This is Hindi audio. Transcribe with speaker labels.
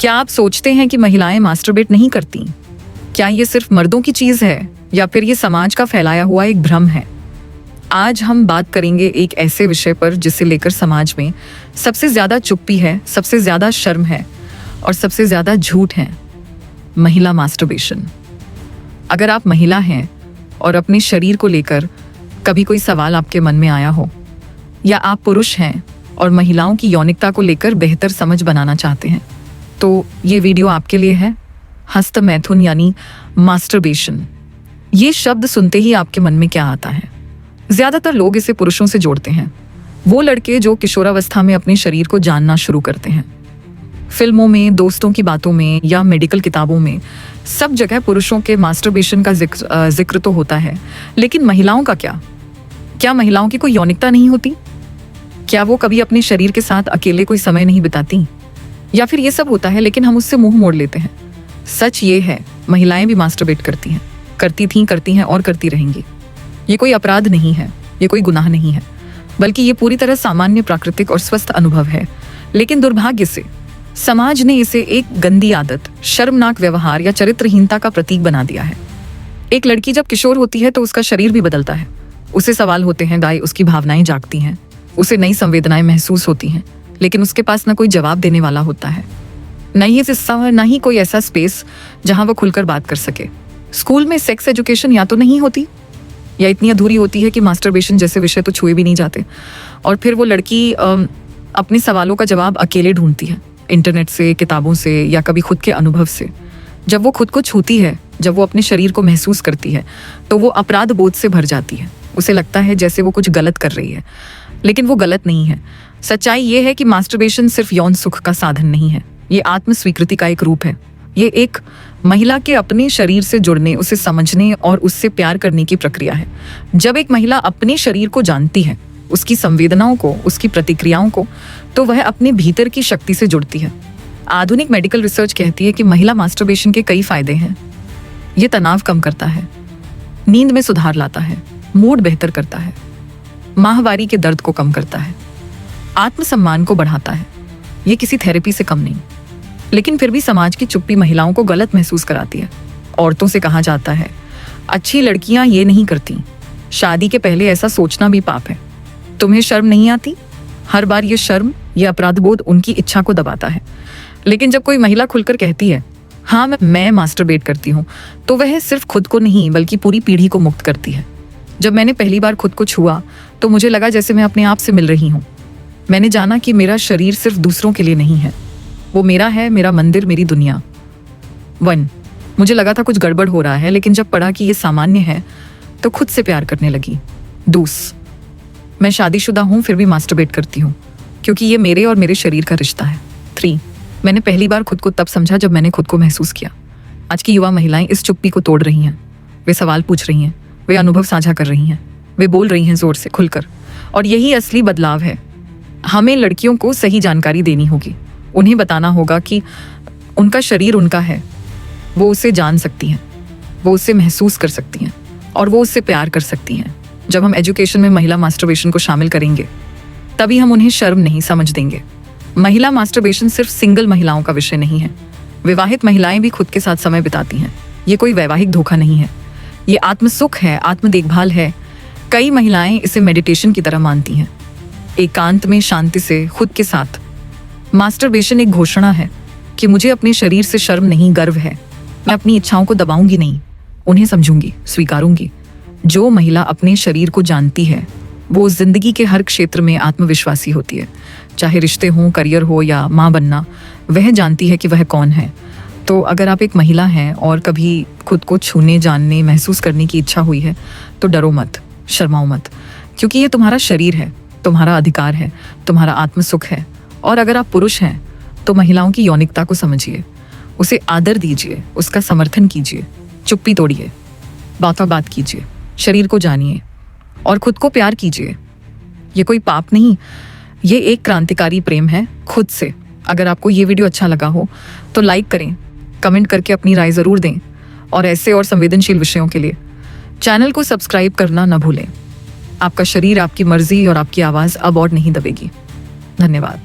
Speaker 1: क्या आप सोचते हैं कि महिलाएं मास्टरबेट नहीं करती? क्या ये सिर्फ मर्दों की चीज है या फिर ये समाज का फैलाया हुआ एक भ्रम है? आज हम बात करेंगे एक ऐसे विषय पर जिसे लेकर समाज में सबसे ज्यादा चुप्पी है, सबसे ज्यादा शर्म है और सबसे ज्यादा झूठ है। महिला मास्टरबेशन। अगर आप महिला हैं और अपने शरीर को लेकर कभी कोई सवाल आपके मन में आया हो, या आप पुरुष हैं और महिलाओं की यौनिकता को लेकर बेहतर समझ बनाना चाहते हैं, तो ये वीडियो आपके लिए है। हस्त मैथुन यानी मास्टरबेशन। ये शब्द सुनते ही आपके मन में क्या आता है? ज्यादातर लोग इसे पुरुषों से जोड़ते हैं, वो लड़के जो किशोरावस्था में अपने शरीर को जानना शुरू करते हैं। फिल्मों में, दोस्तों की बातों में या मेडिकल किताबों में सब जगह पुरुषों के मास्टरबेशन का जिक्र तो होता है, लेकिन महिलाओं का क्या? क्या महिलाओं की कोई यौनिकता नहीं होती? क्या वो कभी अपने शरीर के साथ अकेले कोई समय नहीं बिताती? या फिर ये सब होता है लेकिन हम उससे मुंह मोड़ लेते हैं? सच ये है, महिलाएं भी मास्टरबेट करती हैं, करती थीं, करती हैं और करती रहेंगी। ये कोई अपराध नहीं है, ये कोई गुनाह नहीं है, बल्कि ये पूरी तरह सामान्य, प्राकृतिक और स्वस्थ अनुभव है। लेकिन दुर्भाग्य से समाज ने इसे एक गंदी आदत, शर्मनाक व्यवहार या चरित्रहीनता का प्रतीक बना दिया है। एक लड़की जब किशोर होती है तो उसका शरीर भी बदलता है। उसे सवाल होते हैं, दाई उसकी भावनाएं जागती हैं, उसे नई संवेदनाएं महसूस होती हैं, लेकिन उसके पास न कोई जवाब देने वाला होता है, न ही हिस्सा, न ही कोई ऐसा स्पेस जहां वो खुलकर बात कर सके। स्कूल में सेक्स एजुकेशन या तो नहीं होती या इतनी अधूरी होती है कि मास्टरबेशन जैसे विषय तो छुए भी नहीं जाते। और फिर वो लड़की अपने सवालों का जवाब अकेले ढूंढती है, इंटरनेट से, किताबों से या कभी खुद के अनुभव से। जब वो खुद को छूती है, जब वो अपने शरीर को महसूस करती है, तो वो अपराध बोध से भर जाती है। उसे लगता है जैसे वो कुछ गलत कर रही है, लेकिन वो गलत नहीं है। सच्चाई ये है कि मास्टरबेशन सिर्फ यौन सुख का साधन नहीं है, ये आत्म स्वीकृति का एक रूप है। ये एक महिला के अपने शरीर से जुड़ने, उसे समझने और उससे प्यार करने की प्रक्रिया है। जब एक महिला अपने शरीर को जानती है, उसकी संवेदनाओं को, उसकी प्रतिक्रियाओं को, तो वह अपने भीतर की शक्ति से जुड़ती है। आधुनिक मेडिकल रिसर्च कहती है कि महिला मास्टरबेशन के कई फायदे हैं। ये तनाव कम करता है, नींद में सुधार लाता है, मूड बेहतर करता है, माहवारी के दर्द को कम करता है, आत्मसम्मान को बढ़ाता है। ये किसी थेरेपी से कम नहीं। लेकिन फिर भी समाज की चुप्पी महिलाओं को गलत महसूस कराती है। औरतों से कहा जाता है, अच्छी लड़कियां ये नहीं करती, शादी के पहले ऐसा सोचना भी पाप है, तुम्हें शर्म नहीं आती? हर बार ये शर्म, ये अपराधबोध उनकी इच्छा को दबाता है। लेकिन जब कोई महिला खुलकर कहती है, हाँ मैं मास्टरबेट करती हूँ, तो वह सिर्फ खुद को नहीं बल्कि पूरी पीढ़ी को मुक्त करती है। जब मैंने पहली बार खुद को छुआ तो मुझे लगा जैसे मैं अपने आप से मिल रही हूँ। मैंने जाना कि मेरा शरीर सिर्फ दूसरों के लिए नहीं है, वो मेरा है, मेरा मंदिर, मेरी दुनिया। 1 मुझे लगा था कुछ गड़बड़ हो रहा है, लेकिन जब पढ़ा कि ये सामान्य है तो खुद से प्यार करने लगी। 2 मैं शादीशुदा हूँ फिर भी मास्टरबेट करती हूँ, क्योंकि ये मेरे और मेरे शरीर का रिश्ता है। 3 मैंने पहली बार खुद को तब समझा जब मैंने खुद को महसूस किया। आज की युवा महिलाएं इस चुप्पी को तोड़ रही हैं। वे सवाल पूछ रही हैं, वे अनुभव साझा कर रही हैं, वे बोल रही हैं जोर से, खुलकर। और यही असली बदलाव है। हमें लड़कियों को सही जानकारी देनी होगी। उन्हें बताना होगा कि उनका शरीर उनका है, वो उसे जान सकती हैं, वो उसे महसूस कर सकती हैं और वो उससे प्यार कर सकती हैं। जब हम एजुकेशन में महिला मास्टरबेशन को शामिल करेंगे, तभी हम उन्हें शर्म नहीं समझ देंगे। महिला मास्टरबेशन सिर्फ सिंगल महिलाओं का विषय नहीं है। विवाहित महिलाएं भी खुद के साथ समय बिताती हैं। ये कोई वैवाहिक धोखा नहीं है, ये आत्मसुख है, आत्म देखभाल है। कई महिलाएं इसे मेडिटेशन की तरह मानती हैं, एकांत में शांति से खुद के साथ। मास्टरबेशन एक घोषणा है कि मुझे अपने शरीर से शर्म नहीं, गर्व है। मैं अपनी इच्छाओं को दबाऊंगी नहीं, उन्हें समझूंगी, स्वीकारूंगी। जो महिला अपने शरीर को जानती है, वो जिंदगी के हर क्षेत्र में आत्मविश्वासी होती है। चाहे रिश्ते हों, करियर हो या माँ बनना, वह जानती है कि वह कौन है। तो अगर आप एक महिला हैं और कभी खुद को छूने, जानने, महसूस करने की इच्छा हुई है, तो डरो मत, शर्माओ मत, क्योंकि ये तुम्हारा शरीर है, तुम्हारा अधिकार है, तुम्हारा आत्मसुख है। और अगर आप पुरुष हैं तो महिलाओं की यौनिकता को समझिए, उसे आदर दीजिए, उसका समर्थन कीजिए, चुप्पी तोड़िए, बातों बात कीजिए, शरीर को जानिए और खुद को प्यार कीजिए। ये कोई पाप नहीं, ये एक क्रांतिकारी प्रेम है खुद से। अगर आपको ये वीडियो अच्छा लगा हो तो लाइक करें, कमेंट करके अपनी राय ज़रूर दें और ऐसे और संवेदनशील विषयों के लिए चैनल को सब्सक्राइब करना न भूलें। आपका शरीर, आपकी मर्जी और आपकी आवाज़ अब और नहीं दबेगी। धन्यवाद।